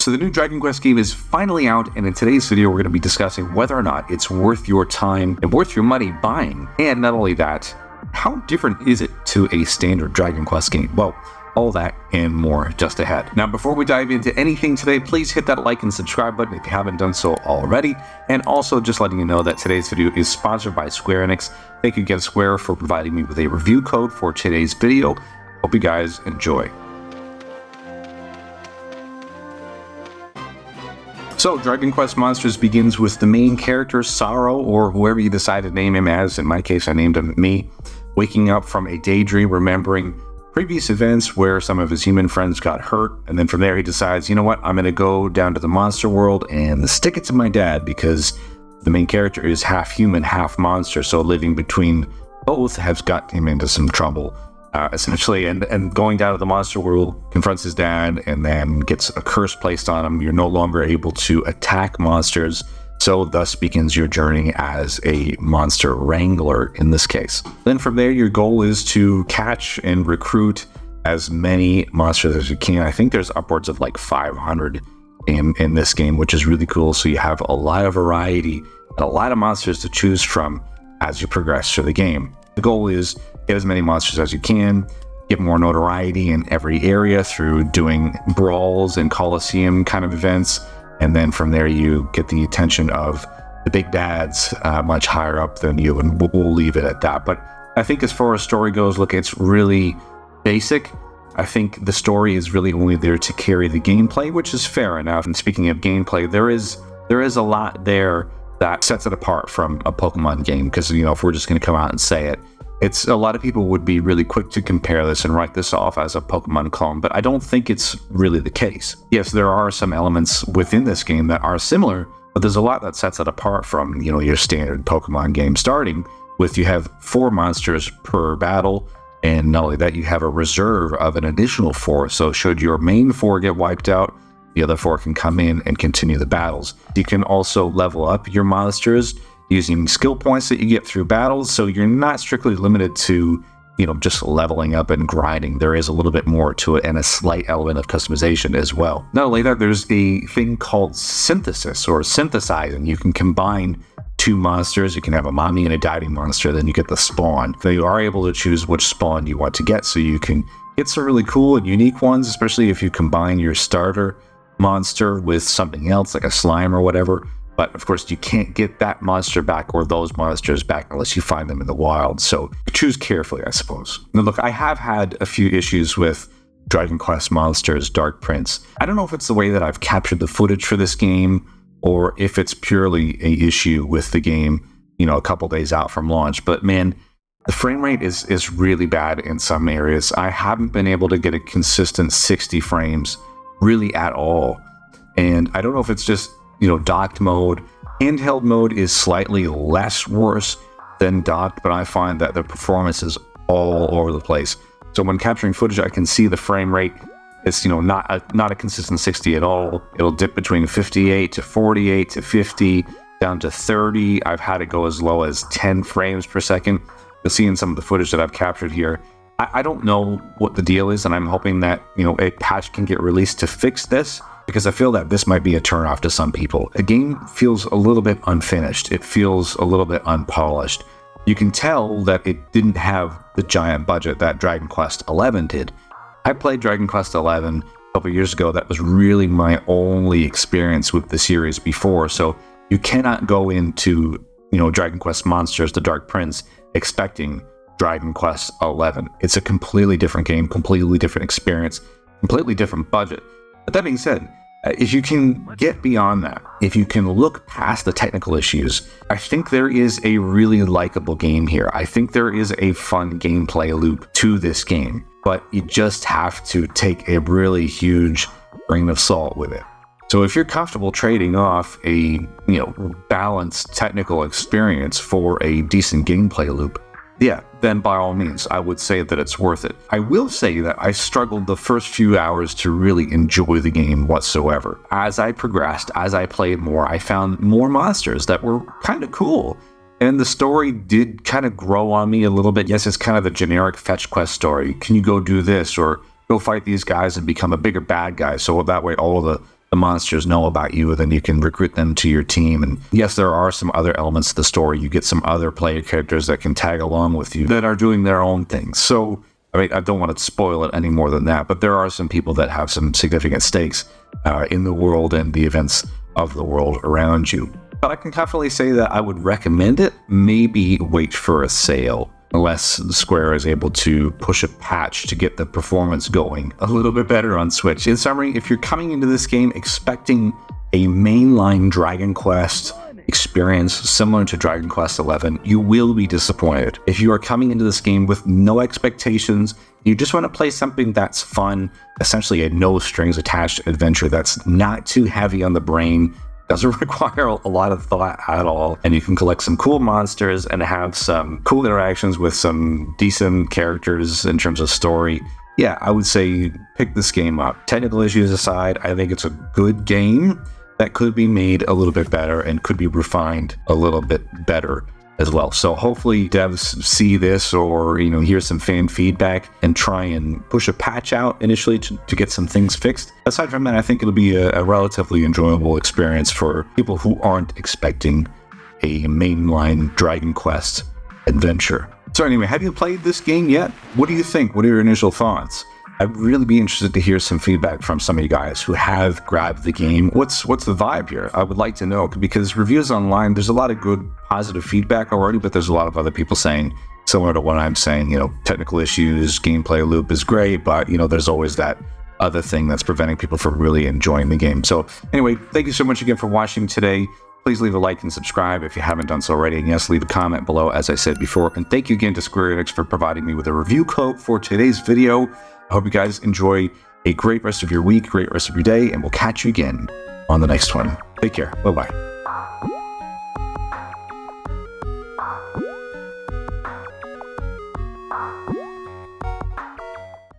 So the new Dragon Quest game is finally out, and in today's video we're going to be discussing whether or not it's worth your time and worth your money buying. And not only that, how different is it to a standard Dragon Quest game? Well, all that and more just ahead. Now, before we dive into anything today, please hit that like and subscribe button if you haven't done so already. And also just letting you know that today's video is sponsored by Square-Enix. Thank you again, Square, for providing me with a review code for today's video. Hope you guys enjoy. So, Dragon Quest Monsters begins with the main character, Sorrow, or whoever you decide to name him as. In my case, I named him me, waking up from a daydream, remembering previous events where some of his human friends got hurt, and then from there he decides, you know what, I'm going to go down to the monster world and stick it to my dad, because the main character is half human, half monster, so living between both has got him into some trouble. Essentially, and going down to the monster world, confronts his dad, and then gets a curse placed on him. You're no longer able to attack monsters, so thus begins your journey as a monster wrangler in this case. Then from there, your goal is to catch and recruit as many monsters as you can. I think there's upwards of like 500 in this game, which is really cool. So you have a lot of variety and a lot of monsters to choose from as you progress through the game. The goal is get as many monsters as you can, get more notoriety in every area through doing brawls and Coliseum kind of events, and then from there you get the attention of the big dads much higher up than you, and we'll leave it at that. But I think as far as story goes, look, it's really basic. I think the story is really only there to carry the gameplay, which is fair enough. And speaking of gameplay, there is a lot there that sets it apart from a Pokemon game, because, you know, if we're just going to come out and say it, it's a lot of people would be really quick to compare this and write this off as a Pokemon clone, but I don't think it's really the case. Yes, there are some elements within this game that are similar, but there's a lot that sets it apart from, you know, your standard Pokemon game, starting with you have 4 monsters per battle, and not only that, you have a reserve of an additional 4, so should your main 4 get wiped out, the other 4 can come in and continue the battles. You can also level up your monsters using skill points that you get through battles, so you're not strictly limited to, you know, just leveling up and grinding. There is a little bit more to it and a slight element of customization as well. Not only that, there's a thing called synthesis or synthesizing. You can combine 2 monsters. You can have a mommy and a daddy monster, then you get the spawn. Then you are able to choose which spawn you want to get, so you can get some really cool and unique ones, especially if you combine your starter monster with something else like a slime or whatever. But of course, you can't get that monster back or those monsters back unless you find them in the wild. So choose carefully, I suppose. Now, look, I have had a few issues with Dragon Quest Monsters Dark Prince. I don't know if it's the way that I've captured the footage for this game, or if it's purely an issue with the game, you know, a couple days out from launch. But man, the frame rate is really bad in some areas. I haven't been able to get a consistent 60 frames really at all. And I don't know if it's just, you know, docked mode. Handheld mode is slightly less worse than docked, but I find that the performance is all over the place. So when capturing footage, I can see the frame rate. It's, you know, not a consistent 60 at all. It'll dip between 58 to 48 to 50, down to 30. I've had it go as low as 10 frames per second. You'll see in some of the footage that I've captured here. I don't know what the deal is, and I'm hoping that, you know, a patch can get released to fix this, because I feel that this might be a turnoff to some people. The game feels a little bit unfinished. It feels a little bit unpolished. You can tell that it didn't have the giant budget that Dragon Quest XI did. I played Dragon Quest XI a couple years ago. That was really my only experience with the series before, so you cannot go into, you know, Dragon Quest Monsters, the Dark Prince, expecting Dragon Quest XI. It's a completely different game, completely different experience, completely different budget. But that being said, if you can get beyond that, if you can look past the technical issues, I think there is a really likable game here. I think there is a fun gameplay loop to this game, but you just have to take a really huge grain of salt with it. So if you're comfortable trading off a, you know, balanced technical experience for a decent gameplay loop, yeah, then by all means, I would say that it's worth it. I will say that I struggled the first few hours to really enjoy the game whatsoever. As I progressed, as I played more, I found more monsters that were kind of cool. And the story did kind of grow on me a little bit. Yes, it's kind of the generic fetch quest story. Can you go do this, or go fight these guys and become a bigger bad guy, so that way all of the the monsters know about you, then you can recruit them to your team. And yes, there are some other elements to the story. You get some other player characters that can tag along with you that are doing their own things. So, I mean, I don't want to spoil it any more than that, but there are some people that have some significant stakes in the world and the events of the world around you. But I can definitely say that I would recommend it. Maybe wait for a sale, unless Square is able to push a patch to get the performance going a little bit better on Switch. In summary, if you're coming into this game expecting a mainline Dragon Quest experience similar to Dragon Quest XI, you will be disappointed. If you are coming into this game with no expectations, you just want to play something that's fun, essentially a no strings attached adventure that's not too heavy on the brain, doesn't require a lot of thought at all, and you can collect some cool monsters and have some cool interactions with some decent characters in terms of story, yeah, I would say pick this game up. Technical issues aside, I think it's a good game that could be made a little bit better and could be refined a little bit better as well. So hopefully devs see this or, hear some fan feedback and try and push a patch out initially to get some things fixed. Aside from that, I think it'll be a relatively enjoyable experience for people who aren't expecting a mainline Dragon Quest adventure. So anyway, have you played this game yet? What do you think? What are your initial thoughts? I'd really be interested to hear some feedback from some of you guys who have grabbed the game. What's the vibe here? I would like to know, because reviews online, there's a lot of good positive feedback already, but there's a lot of other people saying similar to what I'm saying, technical issues, gameplay loop is great, but there's always that other thing that's preventing people from really enjoying the game. So anyway, thank you so much again for watching today. Please leave a like and subscribe if you haven't done so already. And yes, leave a comment below, as I said before. And thank you again to Square-Enix for providing me with a review code for today's video. I hope you guys enjoy a great rest of your week, great rest of your day, and we'll catch you again on the next one. Take care. Bye-bye.